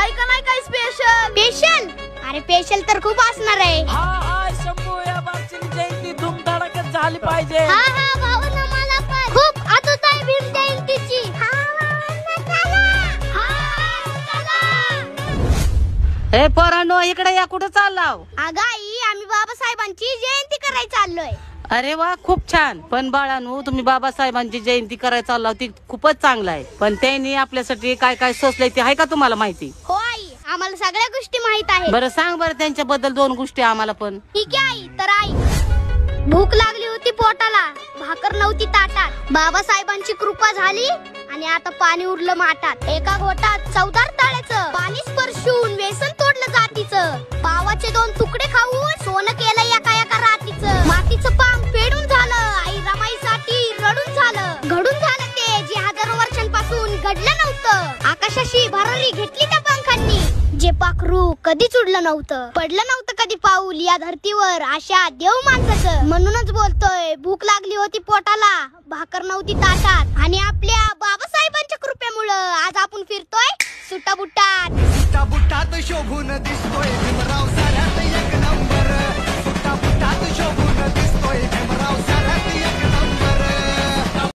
हाय का नाही काय स्पेशल? स्पेशल? अरे स्पेशल तर खूप असणार आहे. हा शंभू या बाबतीची जयंती धूमधडाक्यात झाली पाहिजे. हा भाऊंना मला पण खूप आतुरता आहे भीम जयंतीची. हे पोरांनो इकडे या, कुठं चाललाव? अगं आई, आम्ही बाबासाहेबांची जयंती करायला चाललोय. अरे वा, खूप छान. पण बाळांनो, तुम्ही बाबासाहेबांची जयंती करायला चाललाव ती खूपच चांगलं आहे. पण त्यांनी आपल्यासाठी काय काय सोचलंय ते आहे का तुम्हाला माहिती? हो आई, आम्हाला सगळ्या गोष्टी माहित आहेत. बरं सांग बरं त्यांच्याबद्दल 2 गोष्टी आम्हाला पण. ठीक आहे आई. तर आई, भूक लागली होती पोटाला, भाकर नव्हती ताटात, बाबासाहेबांची कृपा झाली आणि आता पाणी उरलं माठात. एका घोटात 14 ताळ्याचं पाणी स्पर्शून व्यसन तोडलं जातीचं. पावाचे 2 तुकडे खाऊन सोनं केलं एका एका रातीचं. मातीचं पांग फेडून झालं, आई रमाईसाठी रडून झालं. घडून झालं ते जे हजारो वर्षांपासून घडलं नव्हतं. आकाशाशी भरारी घेतली त्या पंखांनी, जे पाखरू कधीच उडलं नव्हतं. पडलं नव्हतं कधी पाऊल या धरतीवर अशा देव माणसाचं. म्हणूनच बोलतोय, भूक लागली होती पोटाला, भाकर नव्हती ताटात, आणि आपल्या बाबासाहेबांच्या कृपेमुळं आज आपण फिरतोय सुटाबुटात. सुटाबुटात शोभून दिसतोय भीमराव सारे